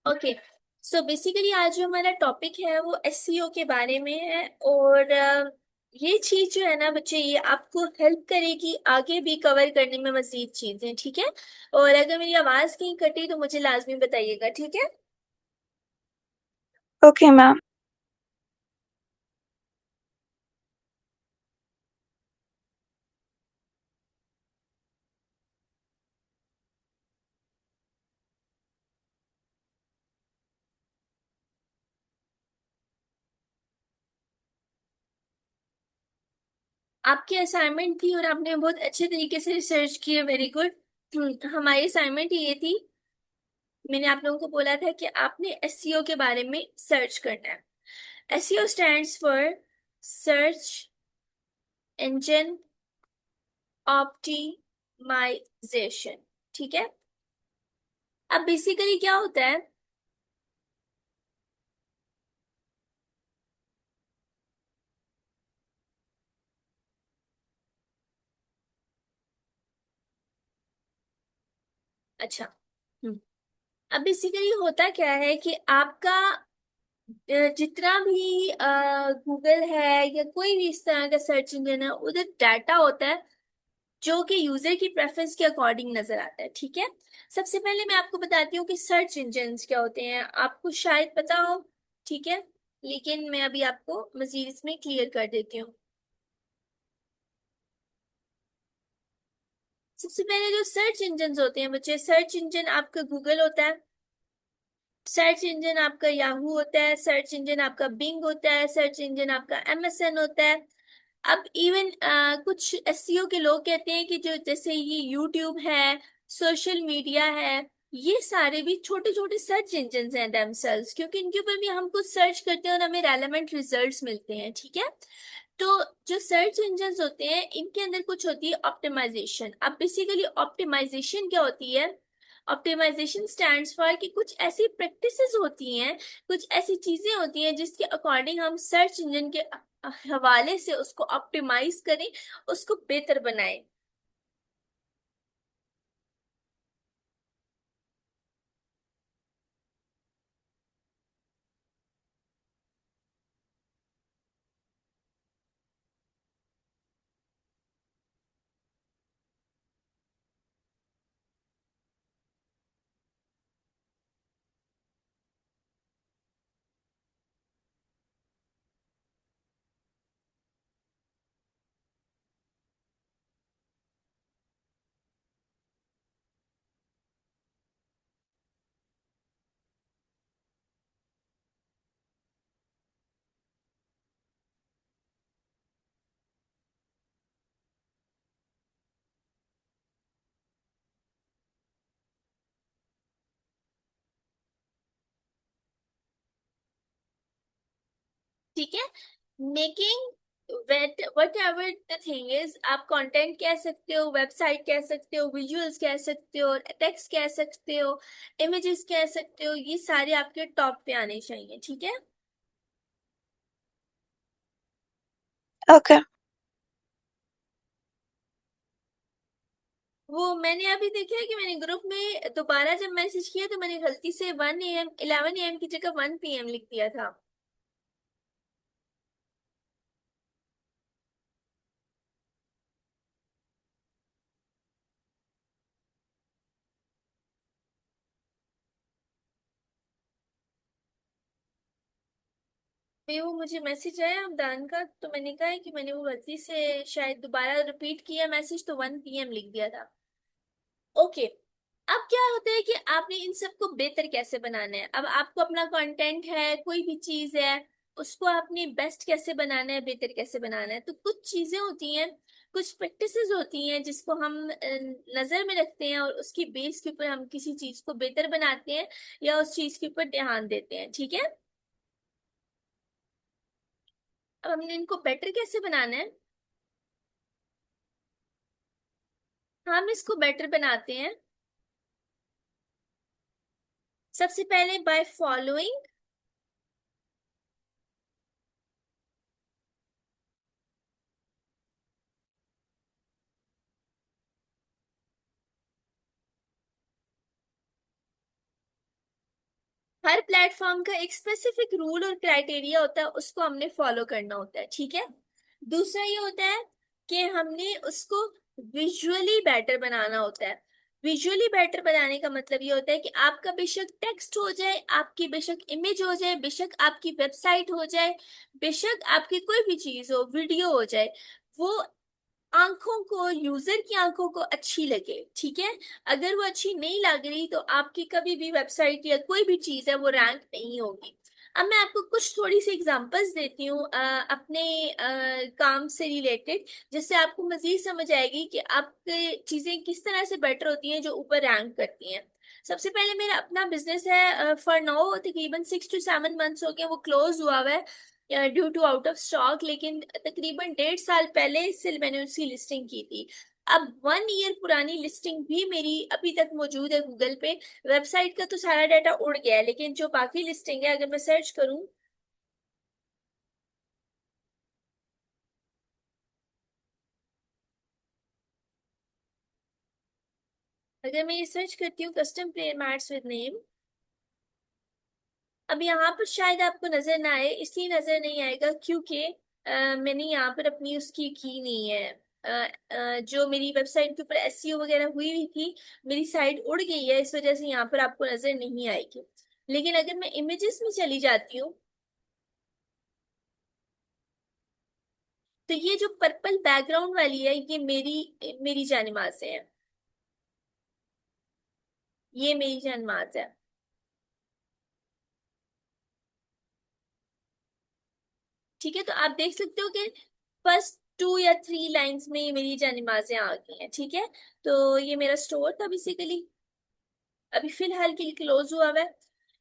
Okay. So basically आज जो हमारा टॉपिक है वो एससीओ के बारे में है। और ये चीज जो है ना बच्चे, ये आपको हेल्प करेगी आगे भी कवर करने में मजीद चीजें, ठीक है। और अगर मेरी आवाज कहीं कटी तो मुझे लाजमी बताइएगा, ठीक है। Okay ma'am. आपकी असाइनमेंट थी और आपने बहुत अच्छे तरीके से रिसर्च की है, वेरी गुड। हमारी असाइनमेंट ये थी, मैंने आप लोगों को बोला था कि आपने एससीओ के बारे में सर्च करना है। SEO stands for search engine optimisation, ठीक है। अब बेसिकली क्या होता है। अच्छा। हम्म। अब बेसिकली होता क्या है कि आपका जितना भी गूगल है या कोई भी इस तरह का सर्च इंजन है, उधर डाटा होता है जो कि यूजर की प्रेफरेंस के अकॉर्डिंग नजर आता है, ठीक है। सबसे पहले मैं आपको बताती हूँ कि सर्च इंजन्स क्या होते हैं, आपको शायद पता हो, ठीक है। लेकिन मैं अभी आपको मजीद इसमें क्लियर कर देती हूँ। सबसे पहले जो सर्च इंजन होते हैं बच्चे, सर्च इंजन आपका गूगल होता है, सर्च इंजन आपका याहू होता है, सर्च इंजन आपका बिंग होता है, सर्च इंजन आपका एमएसएन होता है। अब इवन कुछ एसईओ के लोग कहते हैं कि जो जैसे ये यूट्यूब है, सोशल मीडिया है, ये सारे भी छोटे छोटे सर्च इंजन हैं themselves, क्योंकि इनके ऊपर भी हम कुछ सर्च करते हैं और हमें रेलेवेंट रिजल्ट्स मिलते हैं, ठीक है। तो जो सर्च इंजन्स होते हैं इनके अंदर कुछ होती है ऑप्टिमाइजेशन। अब बेसिकली ऑप्टिमाइजेशन क्या होती है। ऑप्टिमाइजेशन स्टैंड्स फॉर कि कुछ ऐसी प्रैक्टिसेस होती हैं, कुछ ऐसी चीजें होती हैं जिसके अकॉर्डिंग हम सर्च इंजन के हवाले से उसको ऑप्टिमाइज करें, उसको बेहतर बनाएं। ठीक है। Making what ever the thing is, आप कंटेंट कह सकते हो, वेबसाइट कह सकते हो, विजुअल्स कह सकते हो, टेक्स्ट कह सकते हो, इमेजेस कह सकते हो, ये सारे आपके टॉप पे आने चाहिए, ठीक है। ओके। वो मैंने अभी देखा है कि मैंने ग्रुप में दोबारा जब मैसेज किया तो मैंने गलती से 1 AM 11 AM की जगह 1 PM लिख दिया था। फिर वो मुझे मैसेज आया अमदान का, तो मैंने कहा है कि मैंने वो गलती से शायद दोबारा रिपीट किया मैसेज, तो 1 PM लिख दिया था। ओके। अब क्या होता है कि आपने इन सबको बेहतर कैसे बनाना है। अब आपको अपना कंटेंट है, कोई भी चीज है, उसको आपने बेस्ट कैसे बनाना है, बेहतर कैसे बनाना है। तो कुछ चीजें होती हैं, कुछ प्रैक्टिसेस होती हैं जिसको हम नजर में रखते हैं और उसकी बेस के ऊपर हम किसी चीज को बेहतर बनाते हैं या उस चीज के ऊपर ध्यान देते हैं, ठीक है। अब हमने इनको बेटर कैसे बनाना है? हम इसको बेटर बनाते हैं सबसे पहले बाय फॉलोइंग हर प्लेटफॉर्म का एक स्पेसिफिक रूल और क्राइटेरिया होता है, उसको हमने फॉलो करना होता है, ठीक है। दूसरा ये होता है कि हमने उसको विजुअली बेटर बनाना होता है। विजुअली बेटर बनाने का मतलब ये होता है कि आपका बेशक टेक्स्ट हो जाए, आपकी बेशक इमेज हो जाए, बेशक आपकी वेबसाइट हो जाए, बेशक आपकी कोई भी चीज हो, वीडियो हो जाए, वो आंखों को, यूजर की आंखों को अच्छी लगे, ठीक है। अगर वो अच्छी नहीं लग रही तो आपकी कभी भी वेबसाइट या कोई भी चीज है वो रैंक नहीं होगी। अब मैं आपको कुछ थोड़ी सी एग्जांपल्स देती हूँ अपने काम से रिलेटेड, जिससे आपको मजीद समझ आएगी कि आपके चीजें किस तरह से बेटर होती हैं जो ऊपर रैंक करती हैं। सबसे पहले मेरा अपना बिजनेस है, फॉर नाउ तकरीबन 6 to 7 मंथ्स हो गए वो क्लोज हुआ हुआ है due to out of stock, लेकिन तकरीबन 1.5 साल पहले इससे मैंने उसकी लिस्टिंग की थी। अब 1 ईयर पुरानी लिस्टिंग भी मेरी अभी तक मौजूद है गूगल पे। वेबसाइट का तो सारा डाटा उड़ गया है, लेकिन जो बाकी लिस्टिंग है अगर मैं सर्च करूं, अगर मैं ये सर्च करती हूँ custom player mats with name, अब यहाँ पर शायद आपको नजर ना आए, इसलिए नजर नहीं आएगा क्योंकि मैंने यहाँ पर अपनी उसकी की नहीं है। जो मेरी वेबसाइट के ऊपर एसईओ वगैरह हुई हुई थी, मेरी साइट उड़ गई है, इस वजह से यहाँ पर आपको नजर नहीं आएगी। लेकिन अगर मैं इमेजेस में चली जाती हूँ, तो ये जो पर्पल बैकग्राउंड वाली है ये मेरी मेरी जानमाज है। ये मेरी जानमाज है, ठीक है। तो आप देख सकते हो कि फर्स्ट 2 या 3 लाइंस में मेरी जानमाजें आ गई हैं, ठीक है। तो ये मेरा स्टोर था बेसिकली, अभी फिलहाल के लिए क्लोज हुआ हुआ है।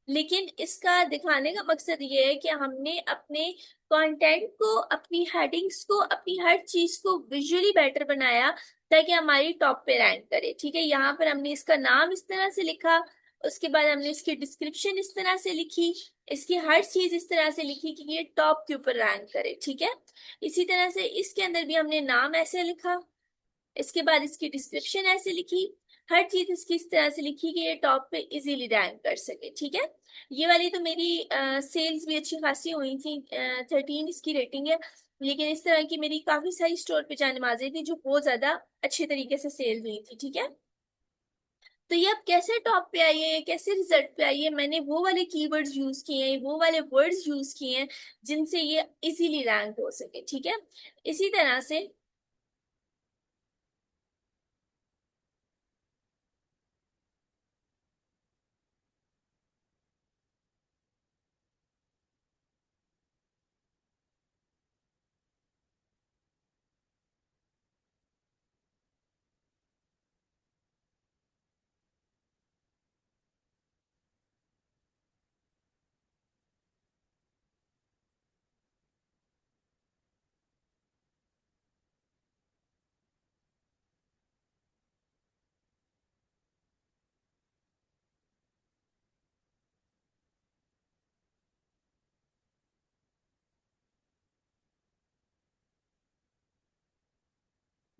लेकिन इसका दिखाने का मकसद ये है कि हमने अपने कंटेंट को, अपनी हेडिंग्स को, अपनी हर चीज को विजुअली बेटर बनाया ताकि हमारी टॉप पे रैंक करे, ठीक है। यहाँ पर हमने इसका नाम इस तरह से लिखा, उसके बाद हमने इसकी डिस्क्रिप्शन इस तरह से लिखी, इसकी हर चीज इस तरह से लिखी कि ये टॉप के ऊपर रैंक करे, ठीक है। इसी तरह से इसके अंदर भी हमने नाम ऐसे लिखा, इसके बाद इसकी डिस्क्रिप्शन ऐसे लिखी, हर चीज इसकी इस तरह से लिखी कि ये टॉप पे इजीली रैंक कर सके, ठीक है। ये वाली तो मेरी सेल्स भी अच्छी खासी हुई थी, 13 इसकी रेटिंग है। लेकिन इस तरह की मेरी काफी सारी स्टोर पे जाने माजे थी जो बहुत ज्यादा अच्छे तरीके से सेल हुई थी, ठीक है। तो ये अब कैसे टॉप पे आई है, कैसे रिजल्ट पे आई है, मैंने वो वाले कीवर्ड्स यूज किए हैं, वो वाले वर्ड्स यूज किए हैं जिनसे ये इजीली रैंक हो सके, ठीक है। इसी तरह से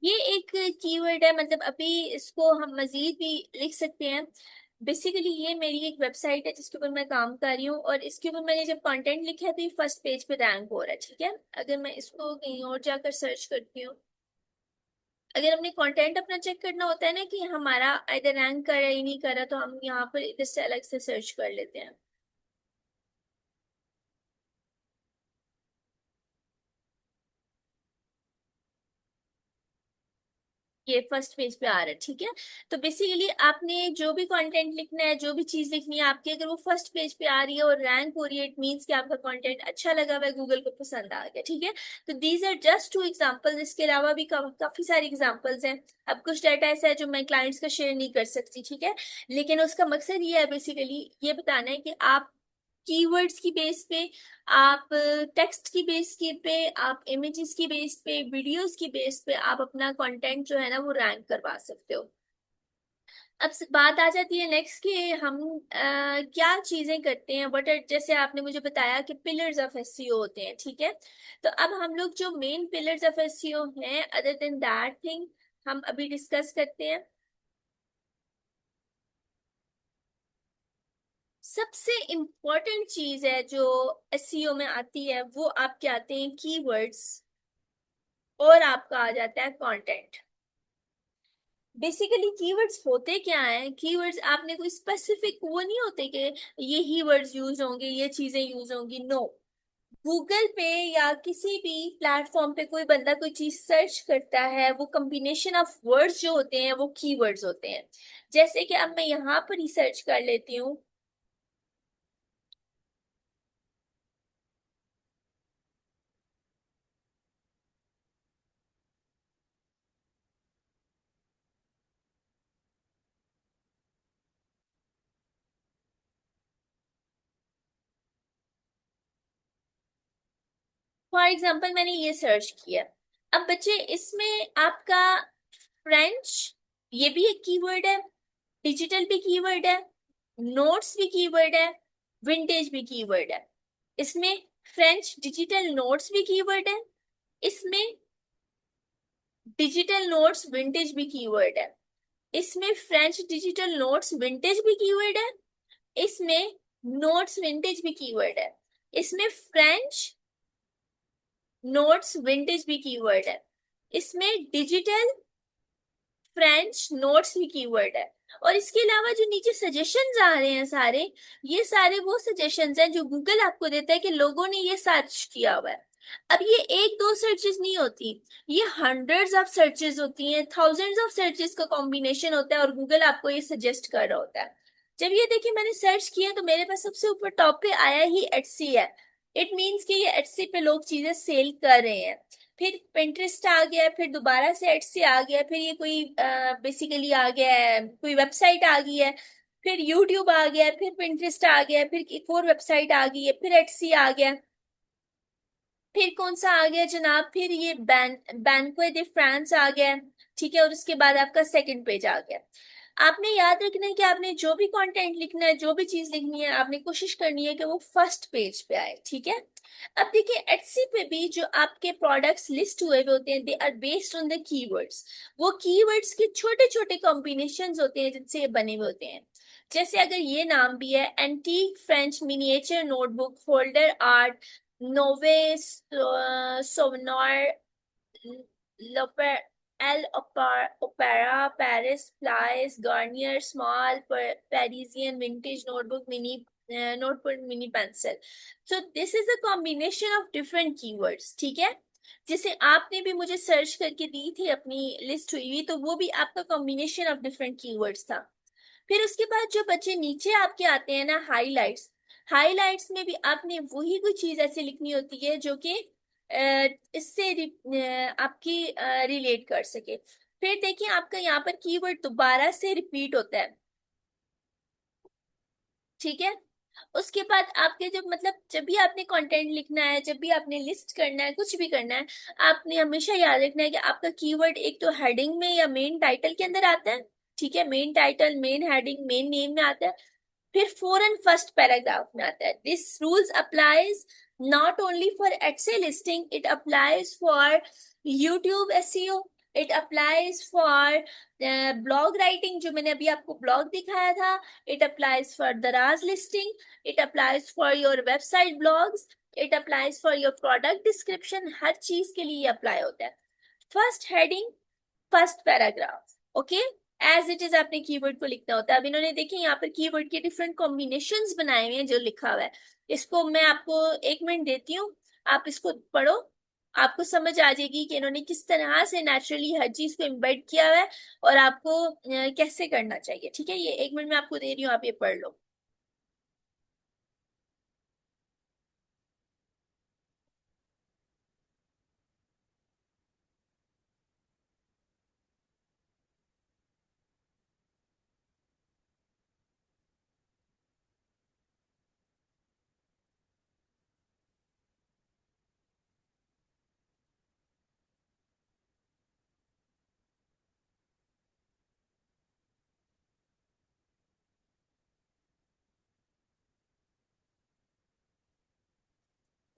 ये एक कीवर्ड है, मतलब अभी इसको हम मजीद भी लिख सकते हैं। बेसिकली ये मेरी एक वेबसाइट है जिसके ऊपर मैं काम कर रही हूँ, और इसके ऊपर मैंने जब कंटेंट लिखा है तो ये फर्स्ट पेज पे रैंक हो रहा है, ठीक है। अगर मैं इसको कहीं और जाकर सर्च करती हूँ, अगर हमने कंटेंट अपना चेक करना होता है ना कि हमारा इधर रैंक कर रहा है या नहीं कर रहा, तो हम यहाँ पर इधर से अलग से सर्च कर लेते हैं। ये फर्स्ट पेज पे आ रहा है, ठीक है। तो बेसिकली आपने जो भी कंटेंट लिखना है, जो भी चीज लिखनी है आपकी, अगर वो फर्स्ट पेज पे आ रही है और रैंक हो रही है, इट मीन्स कि आपका कंटेंट अच्छा लगा हुआ है, गूगल को पसंद आ गया, ठीक है। तो दीज आर जस्ट 2 एग्जांपल्स, इसके अलावा भी काफी सारी एग्जांपल्स हैं। अब कुछ डाटा ऐसा है जो मैं क्लाइंट्स का शेयर नहीं कर सकती, ठीक है। लेकिन उसका मकसद ये है बेसिकली ये बताना है कि आप कीवर्ड्स की बेस पे, आप टेक्स्ट की बेस पे, आप इमेजेस की बेस पे, वीडियोस की बेस पे आप अपना कंटेंट जो है ना वो रैंक करवा सकते हो। अब बात आ जाती है नेक्स्ट कि हम क्या चीजें करते हैं, बट जैसे आपने मुझे बताया कि पिलर्स ऑफ एसईओ होते हैं, ठीक है। तो अब हम लोग जो मेन पिलर्स ऑफ एसईओ हैं, अदर देन दैट थिंग, हम अभी डिस्कस करते हैं। सबसे इम्पोर्टेंट चीज है जो एसईओ में आती है, वो आपके आते हैं कीवर्ड्स, और आपका आ जाता है कंटेंट। बेसिकली कीवर्ड्स होते क्या हैं? कीवर्ड्स आपने कोई स्पेसिफिक वो नहीं होते कि ये ही वर्ड्स यूज होंगे, ये चीजें यूज होंगी, नो। गूगल पे या किसी भी प्लेटफॉर्म पे कोई बंदा कोई चीज सर्च करता है, वो कॉम्बिनेशन ऑफ वर्ड्स जो होते हैं वो कीवर्ड्स होते हैं। जैसे कि अब मैं यहाँ पर ही सर्च कर लेती हूँ। फॉर एग्जाम्पल मैंने ये सर्च किया। अब बच्चे इसमें आपका फ्रेंच, ये भी एक कीवर्ड है, डिजिटल भी कीवर्ड है, नोट्स भी कीवर्ड है, विंटेज भी कीवर्ड है। इसमें फ्रेंच डिजिटल नोट्स भी कीवर्ड है, इसमें डिजिटल नोट्स विंटेज भी कीवर्ड है, इसमें फ्रेंच डिजिटल नोट्स विंटेज भी कीवर्ड है, इसमें नोट्स विंटेज भी कीवर्ड है, इसमें फ्रेंच नोट्स विंटेज भी कीवर्ड है, इसमें डिजिटल फ्रेंच नोट्स भी कीवर्ड है। और इसके अलावा जो नीचे सजेशंस आ रहे हैं सारे, ये सारे वो सजेशंस हैं जो गूगल आपको देता है कि लोगों ने ये सर्च किया हुआ है। अब ये एक दो सर्चेस नहीं होती, ये हंड्रेड्स ऑफ सर्चेस होती हैं, थाउजेंड्स ऑफ सर्चेस का कॉम्बिनेशन होता है, और गूगल आपको ये सजेस्ट कर रहा होता है। जब ये देखिए मैंने सर्च किया तो मेरे पास सबसे ऊपर टॉप पे आया ही एटसी है। इट मीन्स कि ये एटसी पे लोग चीजें सेल कर रहे हैं। फिर पिंटरेस्ट आ गया, फिर दोबारा से एटसी आ गया, फिर ये कोई बेसिकली आ गया है, कोई वेबसाइट आ गई है, फिर यूट्यूब आ गया, फिर पिंटरेस्ट आ गया, फिर एक और वेबसाइट आ गई है, फिर एटसी आ गया, फिर कौन सा आ गया जनाब, फिर ये बैंक्वे दे फ्रांस आ गया। ठीक है, और उसके बाद आपका सेकंड पेज आ गया। आपने याद रखना है कि आपने जो भी कंटेंट लिखना है, जो भी चीज लिखनी है, आपने कोशिश करनी है कि वो फर्स्ट पेज पे आए, ठीक है। अब देखिए एटसी पे भी जो आपके प्रोडक्ट्स लिस्ट हुए हुए होते हैं, they are based on the keywords. वो कीवर्ड्स के छोटे छोटे कॉम्बिनेशंस होते हैं जिनसे ये बने हुए होते हैं। जैसे अगर ये नाम भी है, antique French miniature notebook folder art nouveau souvenir लोपर L Opera Paris Palais Garnier small Parisian vintage notebook mini notebook mini pencil. So this is a combination of different keywords, ठीक है। जैसे आपने भी मुझे सर्च करके दी थी अपनी लिस्ट हुई हुई, तो वो भी आपका कॉम्बिनेशन ऑफ डिफरेंट कीवर्ड्स था। फिर उसके बाद जो बच्चे नीचे आपके आते हैं ना, हाइलाइट्स। हाइलाइट्स में भी आपने वही कोई चीज ऐसे लिखनी होती है जो कि इससे आपकी रिलेट कर सके। फिर देखिए आपका यहाँ पर कीवर्ड दोबारा से रिपीट होता है, ठीक है। उसके बाद आपके जब मतलब जब भी आपने कंटेंट लिखना है, जब भी आपने लिस्ट करना है, कुछ भी करना है, आपने हमेशा याद रखना है कि आपका कीवर्ड एक तो हेडिंग में या मेन टाइटल के अंदर आता है, ठीक है। Main title, main heading, main name में आता है, फिर फॉरन फर्स्ट पैराग्राफ में आता है। This rules applies not only for Excel listing, it applies for YouTube SEO, it applies for blog writing, जो मैंने अभी आपको ब्लॉग दिखाया था, it applies for Daraz listing, it applies for your website blogs, it applies for your product description. हर चीज के लिए अप्लाई होता है। First heading, first paragraph, okay, as it is आपने कीवर्ड को लिखना होता है। अब इन्होंने देखे यहाँ पर कीवर्ड के डिफरेंट कॉम्बिनेशंस बनाए हुए हैं जो लिखा हुआ है। इसको मैं आपको एक मिनट देती हूँ, आप इसको पढ़ो, आपको समझ आ जाएगी कि इन्होंने किस तरह से नेचुरली हर चीज को एम्बेड किया हुआ है, और आपको कैसे करना चाहिए, ठीक है। ये एक मिनट में आपको दे रही हूँ, आप ये पढ़ लो।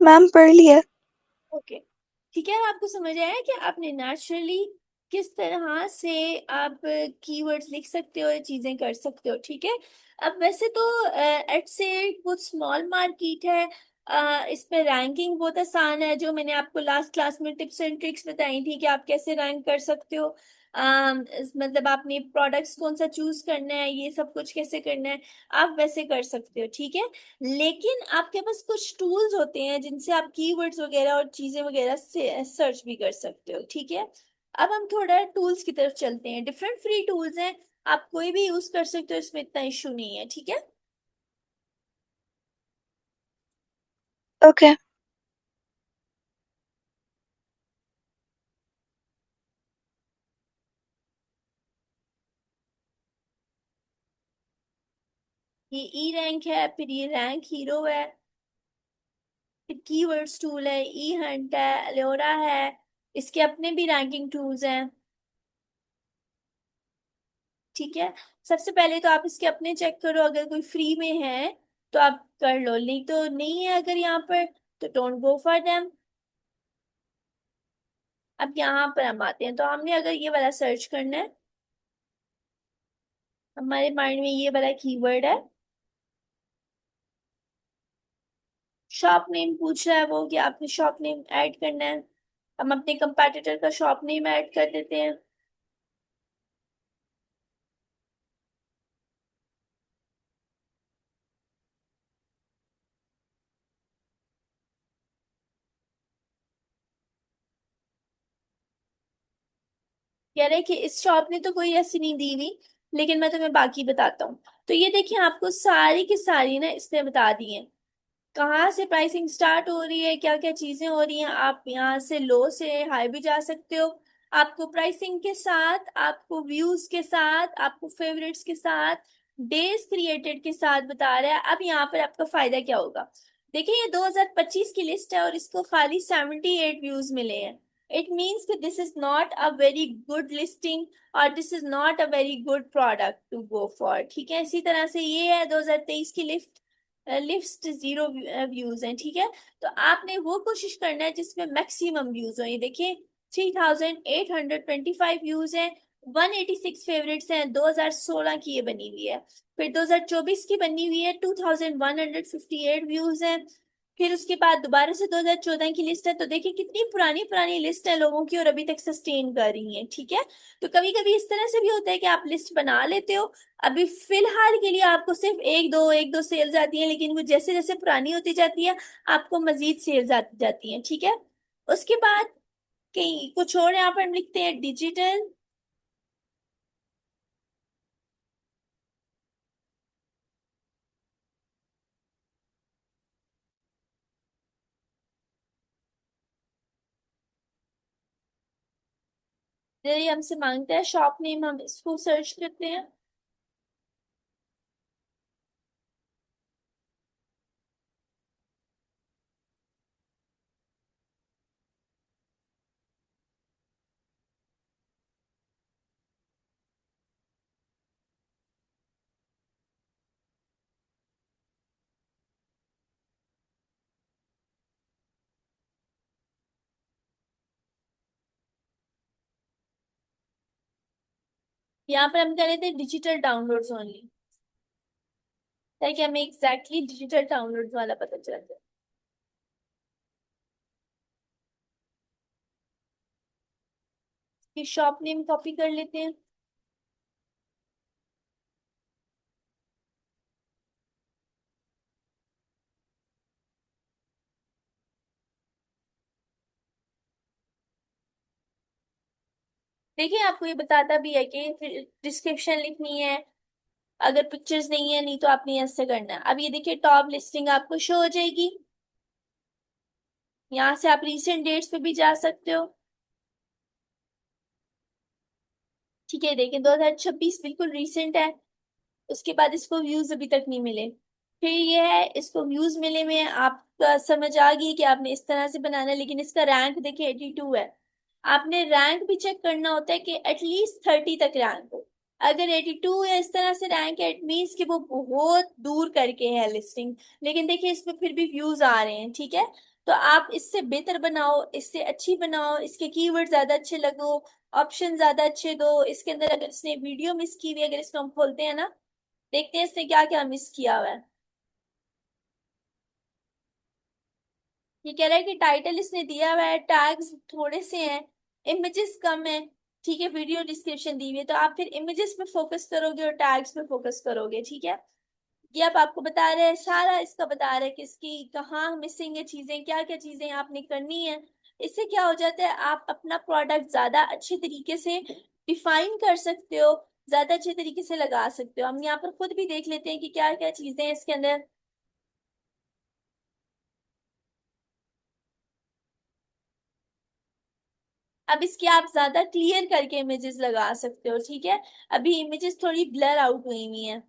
मैम पढ़ लिया। ओके, ठीक है। आपको समझ आया कि आपने नेचुरली किस तरह से आप कीवर्ड्स लिख सकते हो, ये चीजें कर सकते हो, ठीक है। अब वैसे तो एट से बहुत स्मॉल मार्केट है, इस पे रैंकिंग बहुत आसान है, जो मैंने आपको लास्ट क्लास में टिप्स एंड ट्रिक्स बताई थी कि आप कैसे रैंक कर सकते हो। मतलब आपने प्रोडक्ट्स कौन सा चूज करना है, ये सब कुछ कैसे करना है, आप वैसे कर सकते हो, ठीक है। लेकिन आपके पास कुछ टूल्स होते हैं जिनसे आप कीवर्ड्स वगैरह और चीजें वगैरह से सर्च भी कर सकते हो, ठीक है। अब हम थोड़ा टूल्स की तरफ चलते हैं। डिफरेंट फ्री टूल्स हैं, आप कोई भी यूज कर सकते हो, इसमें इतना इशू नहीं है, ठीक है। ओके। ये ई रैंक है, फिर ये रैंक हीरो है, फिर कीवर्ड्स टूल है, ई हंट है, एलोरा है, इसके अपने भी रैंकिंग टूल्स हैं, ठीक है। सबसे पहले तो आप इसके अपने चेक करो, अगर कोई फ्री में है तो आप कर लो, नहीं तो नहीं है अगर यहाँ पर, तो डोंट गो फॉर देम। अब यहाँ पर हम आते हैं, तो हमने अगर ये वाला सर्च करना है, हमारे माइंड में ये वाला कीवर्ड है, शॉप नेम पूछ रहा है वो कि आपने शॉप नेम ऐड करना है। हम अपने कंपैटिटर का शॉप नेम ऐड कर देते हैं। कह रहे कि इस शॉप ने तो कोई ऐसी नहीं दी हुई, लेकिन मैं तुम्हें बाकी बताता हूँ। तो ये देखिए, आपको सारी की सारी ना इसने बता दी है, कहाँ से प्राइसिंग स्टार्ट हो रही है, क्या क्या चीजें हो रही हैं। आप यहाँ से लो से हाई भी जा सकते हो। आपको प्राइसिंग के साथ, आपको व्यूज के साथ, आपको फेवरेट्स के साथ, डेज क्रिएटेड के साथ बता रहा है। अब यहाँ पर आपका फायदा क्या होगा, देखिए ये 2025 की लिस्ट है और इसको खाली 78 व्यूज मिले हैं। इट मीन्स कि this is not a very good listing, और this is not a very good product to go for, ठीक है। इसी तरह से ये है 2023 की लिस्ट, लिस्ट 0 व्यूज हैं, ठीक है। तो आपने वो कोशिश करना है जिसमें मैक्सिमम व्यूज हो। ये देखिए 3825 व्यूज हैं, 186 फेवरेट्स हैं, 2016 की ये बनी हुई है। फिर 2024 की बनी हुई है, 2158 व्यूज हैं। फिर उसके बाद दोबारा से 2014 की लिस्ट है। तो देखिए कितनी पुरानी पुरानी लिस्ट है लोगों की, और अभी तक सस्टेन कर रही है, ठीक है। तो कभी कभी इस तरह से भी होता है कि आप लिस्ट बना लेते हो, अभी फिलहाल के लिए आपको सिर्फ एक दो सेल्स आती हैं, लेकिन वो जैसे जैसे पुरानी होती जाती है आपको मजीद सेल्स आती जाती हैं, ठीक है। उसके बाद कहीं कुछ और यहाँ पर हम लिखते हैं डिजिटल। ये हमसे मांगता है शॉप नेम, हम इसको सर्च करते हैं। यहाँ पर हम कह रहे थे डिजिटल डाउनलोड्स ओनली, ताकि हमें एग्जैक्टली डिजिटल डाउनलोड्स वाला पता चल जाए। फिर शॉप नेम कॉपी कर लेते हैं। देखिए आपको ये बताता भी है कि डिस्क्रिप्शन लिखनी है, अगर पिक्चर्स नहीं है, नहीं तो आपने ऐसे करना है। अब ये देखिए टॉप लिस्टिंग आपको शो हो जाएगी, यहाँ से आप रीसेंट डेट्स पे भी जा सकते हो, ठीक है। देखिए 2026 बिल्कुल रीसेंट है। उसके बाद इसको व्यूज अभी तक नहीं मिले। फिर ये है, इसको व्यूज मिले में आपका समझ आ गई कि आपने इस तरह से बनाना है, लेकिन इसका रैंक देखिए 82 है। आपने रैंक भी चेक करना होता है कि एटलीस्ट 30 तक रैंक हो। अगर 82 या इस तरह से रैंक है, इट मीन्स कि वो बहुत दूर करके है लिस्टिंग, लेकिन देखिए इसमें फिर भी व्यूज आ रहे हैं, ठीक है। तो आप इससे बेहतर बनाओ, इससे अच्छी बनाओ, इसके कीवर्ड ज्यादा अच्छे लगो, ऑप्शन ज्यादा अच्छे दो। इसके अंदर अगर इसने वीडियो मिस की हुई है, अगर इसको हम खोलते हैं ना, देखते हैं इसने क्या क्या मिस किया हुआ है। ये कह रहा है कि टाइटल इसने दिया हुआ है, टैग्स थोड़े से हैं, इमेजेस कम है। ठीक है, वीडियो डिस्क्रिप्शन दी हुई है, तो आप फिर इमेजेस पे फोकस करोगे और टैग्स पे फोकस करोगे। ठीक है, ये आप आपको बता रहे हैं, सारा इसका बता रहे हैं कि इसकी कहाँ मिसिंग है चीजें, क्या क्या चीजें आपने करनी है। इससे क्या हो जाता है, आप अपना प्रोडक्ट ज्यादा अच्छे तरीके से डिफाइन कर सकते हो, ज्यादा अच्छे तरीके से लगा सकते हो। हम यहाँ पर खुद भी देख लेते हैं कि क्या क्या चीजें हैं इसके अंदर। अब इसके आप ज्यादा क्लियर करके इमेजेस लगा सकते हो। ठीक है, अभी इमेजेस थोड़ी ब्लर आउट हुई हुई हैं।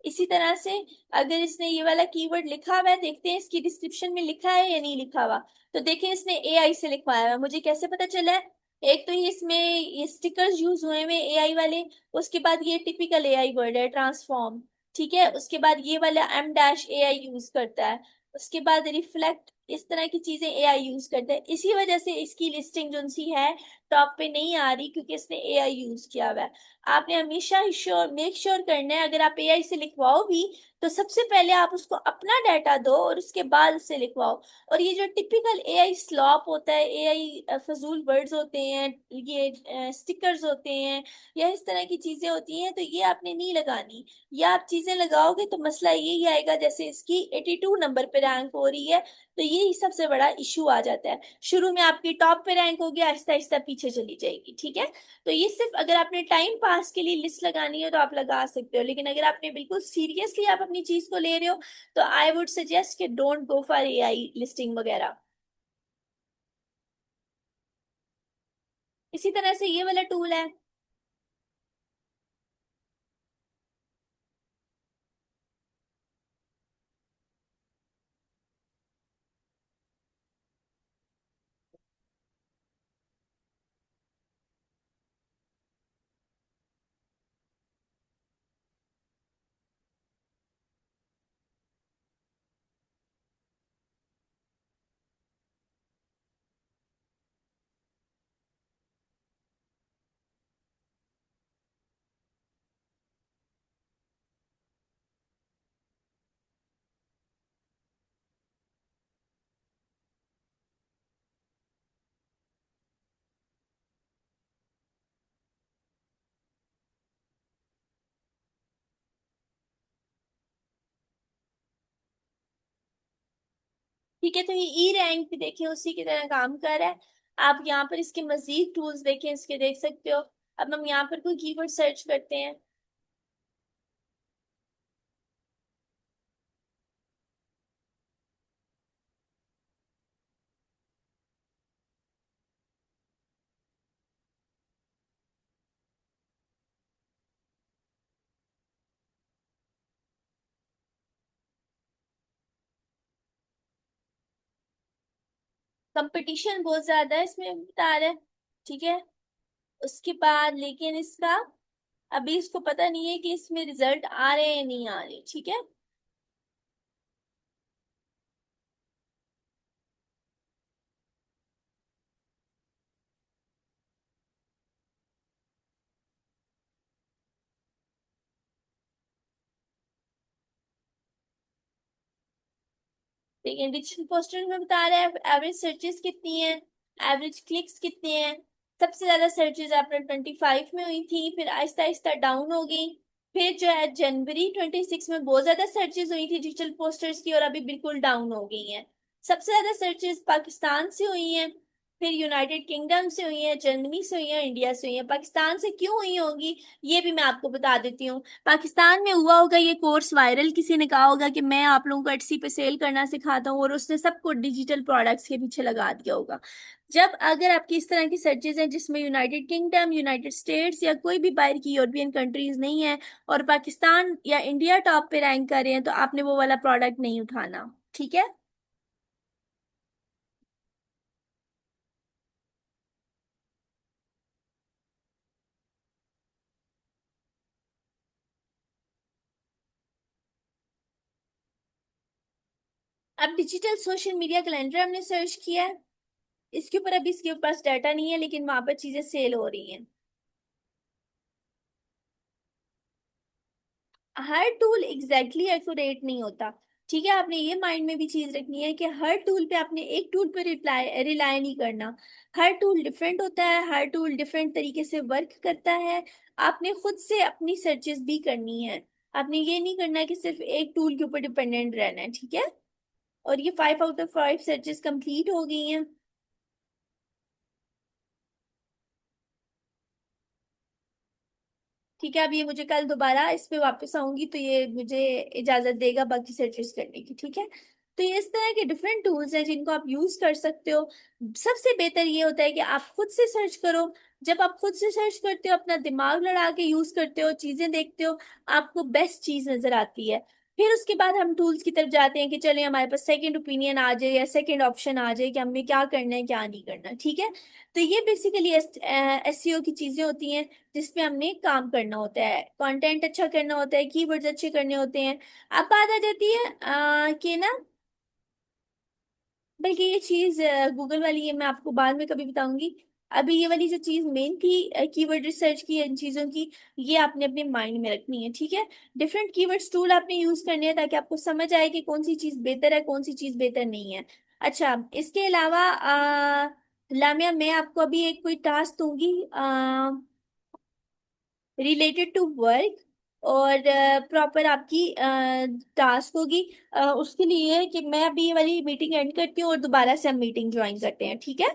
इसी तरह से अगर इसने ये वाला कीवर्ड लिखा हुआ है, देखते हैं इसकी डिस्क्रिप्शन में लिखा है या नहीं लिखा हुआ। तो देखें, इसने एआई से लिखवाया हुआ है, मुझे कैसे पता चला है? एक तो ये इसमें ये स्टिकर्स यूज हुए हैं एआई वाले, उसके बाद ये टिपिकल एआई वर्ड है ट्रांसफॉर्म। ठीक है, उसके बाद ये वाला एम डैश एआई यूज करता है, उसके बाद रिफ्लेक्ट, इस तरह की चीजें एआई यूज करते हैं। इसी वजह से इसकी लिस्टिंग जो सी है टॉप पे नहीं आ रही, क्योंकि इसने एआई यूज किया हुआ है। आपने हमेशा श्योर मेक श्योर करना है, अगर आप एआई से लिखवाओ भी, तो सबसे पहले आप उसको अपना डाटा दो और उसके बाद उससे लिखवाओ। और ये जो टिपिकल एआई स्लॉप होता है, एआई फजूल वर्ड्स होते हैं, ये स्टिकर्स होते हैं, या इस तरह की चीजें होती हैं, तो ये आपने नहीं लगानी। या आप चीजें लगाओगे तो मसला यही आएगा, जैसे इसकी 82 नंबर पे रैंक हो रही है, तो ये सबसे बड़ा इशू आ जाता है। शुरू में आपकी टॉप पे रैंक होगी, आहिस्ता आहिस्ता पीछे चली जाएगी। ठीक है, तो ये सिर्फ अगर आपने टाइम पास के लिए लिस्ट लगानी है तो आप लगा सकते हो, लेकिन अगर आपने बिल्कुल सीरियसली आप अपनी चीज को ले रहे हो, तो आई वुड सजेस्ट कि don't go for AI listing वगैरह। इसी तरह से ये वाला टूल है। ठीक है, तो ये ई रैंक भी देखें उसी की तरह काम कर रहा है। आप यहाँ पर इसके मजीद टूल्स देखें, इसके देख सकते हो। अब हम यहाँ पर कोई कीवर्ड सर्च करते हैं। कंपटीशन बहुत ज्यादा है इसमें बता रहा है। ठीक है, उसके बाद लेकिन इसका अभी इसको पता नहीं है कि इसमें रिजल्ट आ रहे हैं या नहीं आ रहे। ठीक है, लेकिन डिजिटल पोस्टर में बता रहा है एवरेज सर्चेस कितनी है, एवरेज क्लिक्स कितने हैं। सबसे ज्यादा सर्चेज अप्रैल 25 में हुई थी, फिर आहिस्ता आहिस्ता डाउन हो गई। फिर जो है जनवरी 26 में बहुत ज्यादा सर्चेज हुई थी डिजिटल पोस्टर्स की, और अभी बिल्कुल डाउन हो गई हैं। सबसे ज्यादा सर्चेज पाकिस्तान से हुई हैं, फिर यूनाइटेड किंगडम से हुई हैं, जर्मनी से हुई हैं, इंडिया से हुई हैं। पाकिस्तान से क्यों हुई होंगी, ये भी मैं आपको बता देती हूँ। पाकिस्तान में हुआ होगा ये कोर्स वायरल, किसी ने कहा होगा कि मैं आप लोगों को एटसी पे सेल करना सिखाता हूँ, और उसने सबको डिजिटल प्रोडक्ट्स के पीछे लगा दिया होगा। जब अगर आपकी इस तरह की सर्चेज हैं जिसमें यूनाइटेड किंगडम, यूनाइटेड स्टेट्स या कोई भी बाहर की यूरोपियन कंट्रीज नहीं है, और पाकिस्तान या इंडिया टॉप पे रैंक कर रहे हैं, तो आपने वो वाला प्रोडक्ट नहीं उठाना। ठीक है, अब डिजिटल सोशल मीडिया कैलेंडर हमने सर्च किया है, इसके ऊपर अभी इसके पास डाटा नहीं है, लेकिन वहां पर चीजें सेल हो रही हैं। हर टूल एग्जैक्टली एक्यूरेट नहीं होता, ठीक है। आपने ये माइंड में भी चीज रखनी है कि हर टूल पे आपने एक टूल पे रिप्लाई रिलाय नहीं करना। हर टूल डिफरेंट होता है, हर टूल डिफरेंट तरीके से वर्क करता है। आपने खुद से अपनी सर्चेस भी करनी है। आपने ये नहीं करना है कि सिर्फ एक टूल के ऊपर डिपेंडेंट रहना है, ठीक है। और ये 5 आउट ऑफ 5 सर्चेस कंप्लीट हो गई हैं। ठीक है, अब ये मुझे कल दोबारा इस पे वापस आऊंगी तो ये मुझे इजाजत देगा बाकी सर्चेस करने की, ठीक है। तो ये इस तरह के डिफरेंट टूल्स हैं जिनको आप यूज कर सकते हो। सबसे बेहतर ये होता है कि आप खुद से सर्च करो। जब आप खुद से सर्च करते हो, अपना दिमाग लड़ा के यूज करते हो, चीजें देखते हो, आपको बेस्ट चीज नजर आती है। फिर उसके बाद हम टूल्स की तरफ जाते हैं कि चले हमारे पास सेकंड ओपिनियन आ जाए या सेकंड ऑप्शन आ जाए कि हमें क्या करना है क्या नहीं करना, ठीक है। तो ये बेसिकली एसईओ की चीजें होती हैं जिसपे हमने काम करना होता है, कंटेंट अच्छा करना होता है, कीवर्ड्स अच्छे करने होते हैं। अब बात आ जाती है कि ना, बल्कि ये चीज गूगल वाली है मैं आपको बाद में कभी बताऊंगी। अभी ये वाली जो चीज मेन थी कीवर्ड रिसर्च की, इन चीजों की, ये आपने अपने माइंड में रखनी है, ठीक है। डिफरेंट कीवर्ड्स टूल आपने यूज करने हैं ताकि आपको समझ आए कि कौन सी चीज बेहतर है, कौन सी चीज बेहतर नहीं है। अच्छा, इसके अलावा लामिया, मैं आपको अभी एक कोई टास्क दूंगी रिलेटेड टू वर्क, और प्रॉपर आपकी टास्क होगी। उसके लिए कि मैं अभी ये वाली मीटिंग एंड करती हूँ और दोबारा से हम मीटिंग ज्वाइन करते हैं, ठीक है।